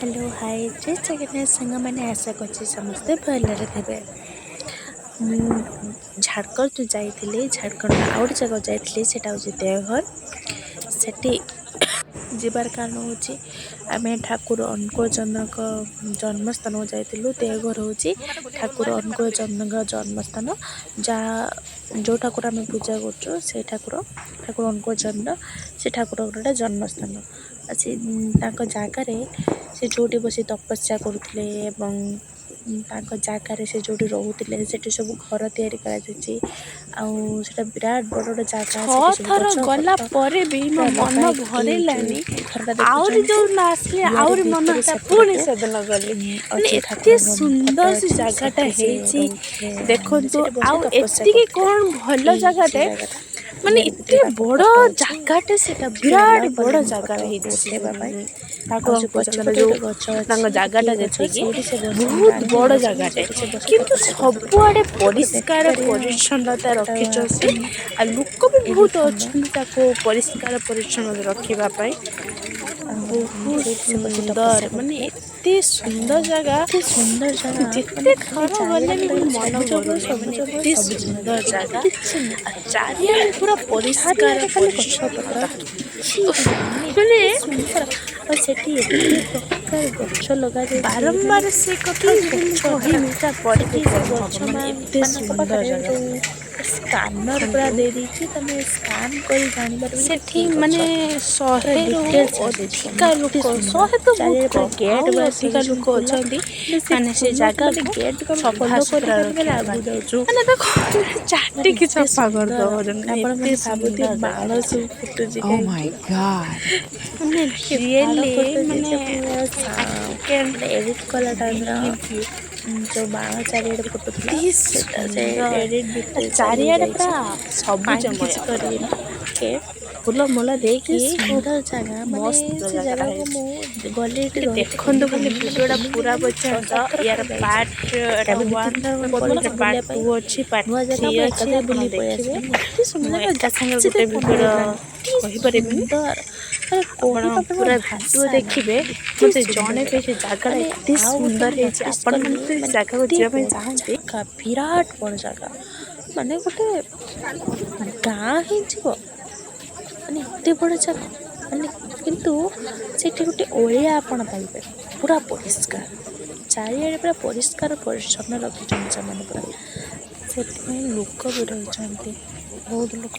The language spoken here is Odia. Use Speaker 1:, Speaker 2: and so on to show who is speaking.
Speaker 1: हेलो हाय जय जगन्नाथ सांग मैंने आशा करছি ସମସ୍ତେ ଭଲରେ ଥିବେ। ମୁଁ ଝାଡ଼ଖଣ୍ଡ ଯାଇଥିଲି। ଝାଡ଼ଖଣ୍ଡ ଆଉ ଗୋଟେ ଜାଗା ଯାଇଥିଲି, ସେଇଟା ହେଉଛି ଦେଓଘର। ସେଠି ଯିବାର କାରଣ ହେଉଛି ଆମେ ଠାକୁର ଅନୁକୂଳ ଚନ୍ଦ୍ରଙ୍କ ଜନ୍ମସ୍ଥାନକୁ ଯାଇଥିଲୁ। ଦେଓଘର ହେଉଛି ଠାକୁର ଅନୁକୂଳ ଚନ୍ଦ୍ରଙ୍କ ଜନ୍ମସ୍ଥାନ, ଯେଉଁ ଠାକୁର ଆମେ ପୂଜା କରୁଛୁ ସେଇ ଠାକୁର ଅନୁକୂଳ ଚନ୍ଦ୍ର, ସେ ଠାକୁରଙ୍କର ଜନ୍ମସ୍ଥାନ। ସେ ତାଙ୍କ ଜାଗାରେ ସେ ଯେଉଁଠି ବସି ତପସ୍ୟା କରୁଥିଲେ ଏବଂ ତାଙ୍କ ଜାଗାରେ ସେ ଯେଉଁଠି ରହୁଥିଲେ ସେଠି ସବୁ ଘର ତିଆରି କରାଯାଇଛି। ଆଉ ସେଇଟା ବିରାଟ ବଡ଼ ଗୋଟେ ଜାଗା।
Speaker 2: ଥର ଗଲା ପରେ ବି ମୋ ମନ ଭରିଲାନି। ଆହୁରି ଯୋଉ ଆସିଲି ଆହୁରି ମନ ହେଲା ପୁଣି ସେଦିନ ଗଲି। ମାନେ ଏତେ ସୁନ୍ଦର ସେ ଜାଗାଟା ହେଇଛି ଦେଖନ୍ତୁ। ଆଉ ଏତିକି କ'ଣ ଭଲ ଜାଗାଟେ, ମାନେ ଏତେ ବଡ଼ ଜାଗାଟେ, ସେଟା ବିରାଟ ବଡ଼ ଜାଗାରେ ହେଇଛି। ଠାକୁରଙ୍କ ପଛରେ ଯୋଉ ତାଙ୍କ ଜାଗାଟା ଯେତିକି ବହୁତ ବଡ଼ ଜାଗାଟେ, କିନ୍ତୁ ସବୁଆଡ଼େ ପରିଷ୍କାର ପରିଚ୍ଛନ୍ନତା ରଖିଛନ୍ତି। ଆଉ ଲୋକ ବି ବହୁତ ଅଛନ୍ତି ତାକୁ ପରିଷ୍କାର ପରିଚ୍ଛନ୍ନ ରଖିବା ପାଇଁ। ବହୁତ ସୁନ୍ଦର, ମାନେ ଏତେ ସୁନ୍ଦର ଜାଗା, ଯେତେ ଥର ଗଲେ ବି ମୋ ମନ ଭରୁନି। ମାନେ ଏତେ ସୁନ୍ଦର ଜାଗା, ଆଉ ଚାରିଆଡ଼େ ପୁରା ପରିଷ୍କାର ପରିଚ୍ଛନ୍ନତା। ମାନେ
Speaker 1: ଆଉ ସେଠି ଏତେ ପ୍ରକାର ଗଛ ଲଗାଯାଇଛି,
Speaker 2: ବାରମ୍ବାର ସେ କଥା ଯଦି ମୁଁ କହିବି ତାପରେ ବି
Speaker 1: ସେ
Speaker 2: କମ୍
Speaker 1: ଗଛ
Speaker 2: ହବ। ମାନେ ଏତେ
Speaker 1: ମାନଙ୍କ
Speaker 2: ସୁନ୍ଦର
Speaker 1: ପାଖରେ
Speaker 2: ଜାଗା।
Speaker 1: ଯେଉଁ ସ୍କାନର ପୁରା ଦେଇଦେଇଛି, ତମେ ସ୍କାନ୍ କରି ଜାଣିପାରିବ ଯେ
Speaker 2: ସେଠି
Speaker 1: କି ଗଛ।
Speaker 2: ମାନେ
Speaker 1: ପୁରା
Speaker 2: 100ରୁ
Speaker 1: ଡିଟେଲ୍ସ ଆସିଯିବ।
Speaker 2: ଅଧିକା ଲୋକ, 100 ତ ବହୁତ
Speaker 1: ଚାରିଆଡ଼େ ପୁରା
Speaker 2: କମ୍,
Speaker 1: ଗେଟ୍
Speaker 2: ଆହୁରି
Speaker 1: ପୁରା
Speaker 2: ଅଧିକା ଲୋକ
Speaker 1: ସଜେଇଛନ୍ତି ଫୁଲ।
Speaker 2: ଅଛନ୍ତି
Speaker 1: ସେ
Speaker 2: ମାନେ ସେ
Speaker 1: ଫୁଲକୁ ମାନେ
Speaker 2: ଜାଗାକୁ
Speaker 1: ଗେଟ୍କୁ ଆମେ
Speaker 2: ସଫା
Speaker 1: ଫଲୋ
Speaker 2: ସୁତୁରା
Speaker 1: କରି
Speaker 2: ରଖିବା
Speaker 1: ଆଗକୁ
Speaker 2: ପାଇଁ।
Speaker 1: ଯାଉଛୁ।
Speaker 2: ମାନେ ତାକୁ
Speaker 1: ମାନେ
Speaker 2: ଚାଟିକି
Speaker 1: ଏତେ
Speaker 2: ସଫା
Speaker 1: ସୁନ୍ଦର,
Speaker 2: କରିଦେଉଛନ୍ତି।
Speaker 1: ଆପଣ
Speaker 2: ଏତେ
Speaker 1: ମାନେ ଭାବୁଥିବେ
Speaker 2: ସୁନ୍ଦର
Speaker 1: ବାଣ
Speaker 2: ଜାଗାଟା।
Speaker 1: ସବୁ ଫୁଟୁଛି
Speaker 3: Oh my
Speaker 1: କାହିଁକି।
Speaker 3: God.
Speaker 2: ମାନେ
Speaker 1: କି ବାଣ
Speaker 2: ରିଏଲି
Speaker 1: ଫୁଟୁଛି
Speaker 2: ମାନେ
Speaker 1: ସେ ପୁରା ମାନେ ଏଡ଼ିଟ୍ କଲା ଟାଇମ୍ର ଯେଉଁ ବାଣ ଚାରିଆଡ଼େ ଫୁଟୁଥିଲା, ସେଇଟା ସେ ଏଡ଼ିଟ୍ ଭିତରେ
Speaker 2: ଚାରିଆଡ଼େ ପୁରା
Speaker 1: ଚାଲିଯାଇଛି। ମାଇଣ୍ଡ
Speaker 2: ସବୁଜମୟ
Speaker 1: କିଛି
Speaker 2: ପୁରା
Speaker 1: କରିବେନି। ଓକେ,
Speaker 2: ଫୁଲ ମୂଳ
Speaker 1: ଏତେ
Speaker 2: ଦେଇକି
Speaker 1: ସୁନ୍ଦର ଜାଗା, ମାନେ
Speaker 2: ମସ୍ତ
Speaker 1: ସେ
Speaker 2: ଜାଗାଟା
Speaker 1: ଜାଗାକୁ
Speaker 2: ହେଇଛି।
Speaker 1: ମୁଁ ଗଲି, ଏଠି
Speaker 2: ଟିକେ
Speaker 1: ରହିଛି
Speaker 2: ଦେଖନ୍ତୁ
Speaker 1: ତିନି
Speaker 2: ଖାଲି
Speaker 1: ଦିନ। ମାନେ
Speaker 2: ଭିଡ଼ିଓଟା
Speaker 1: 3
Speaker 2: ପୁରା
Speaker 1: ଦିନ ମୁଁ
Speaker 2: ପର୍ଯ୍ୟନ୍ତ।
Speaker 1: 6-7 ଥର
Speaker 2: ୟାର
Speaker 1: ଖଣ୍ଡେ ଯାଇଛି।
Speaker 2: ପାର୍ଟ
Speaker 1: ଏଟା ବି 2-3 ଥର ଖଣ୍ଡେ
Speaker 2: ପଡ଼ିଛି,
Speaker 1: ପଡ଼ିଛି
Speaker 2: ପାର୍ଟ
Speaker 1: ବୁଲିବା ପାଇଁ।
Speaker 2: 2 ଅଛି, ପାର୍ଟ
Speaker 1: ନୂଆ ଜାଗା
Speaker 2: 3
Speaker 1: ମୁଁ
Speaker 2: ଅଛି,
Speaker 1: ଏକାଥରେ
Speaker 2: ଆପଣ
Speaker 1: ବୁଲି ପଳେଇ
Speaker 2: ଦେଖିବେ।
Speaker 1: ଆସିବି। ମାନେ ଏତେ ସୁନ୍ଦର
Speaker 2: ମୁଁ
Speaker 1: ଜାଗା,
Speaker 2: ଏକା ସାଙ୍ଗରେ
Speaker 1: ଗାଛିରେ
Speaker 2: ଗୋଟେ
Speaker 1: ମନେ
Speaker 2: ଭିଡ଼ିଓ
Speaker 1: ହେଲାନି। ଏତେ
Speaker 2: କହିପାରିବିନି।
Speaker 1: ସୁନ୍ଦର, ମାନେ
Speaker 2: ଆପଣ
Speaker 1: କହିବା ପାଇଁ
Speaker 2: ପୁରା ଭିଡ଼ିଓ
Speaker 1: ଭାଷା ନାହିଁ।
Speaker 2: ଦେଖିବେ,
Speaker 1: ଏତେ
Speaker 2: ମୋତେ
Speaker 1: ସୁନ୍ଦର
Speaker 2: ଜଣେଇବେ
Speaker 1: ଜାଗା।
Speaker 2: ସେ ଜାଗାଟା
Speaker 1: ମାନେ
Speaker 2: ଏତେ
Speaker 1: ଆଉ ଗୋଟେ
Speaker 2: ସୁନ୍ଦର
Speaker 1: ମୁଁ
Speaker 2: ହେଇଛି।
Speaker 1: ନୋଟିସ୍
Speaker 2: ଆପଣମାନେ
Speaker 1: କଲି,
Speaker 2: ଯଦି ସେ
Speaker 1: ମାନେ
Speaker 2: ଜାଗାକୁ
Speaker 1: ଏତେ
Speaker 2: ଯିବା ପାଇଁ
Speaker 1: ବଡ଼
Speaker 2: ଚାହାନ୍ତି,
Speaker 1: ଜାଗା, ବିରାଟ ବଡ଼ ଜାଗା, ମାନେ ଗୋଟେ ଗାଁ ହେଇଯିବ। ମାନେ ଏତେ ବଡ଼ ଜାଗା, ମାନେ କିନ୍ତୁ ସେଠି ଗୋଟେ ଅଳିଆ ଆପଣ ପାଇବେନି। ପୁରା ପରିଷ୍କାର, ଚାରିଆଡ଼େ ପୁରା ପରିଷ୍କାର ପରିଚ୍ଛନ୍ନ ରଖିଛନ୍ତି ସେମାନେ ପୁରା। ସେଥିପାଇଁ ଲୋକ ବି ରହିଛନ୍ତି, ବହୁତ ଲୋକ।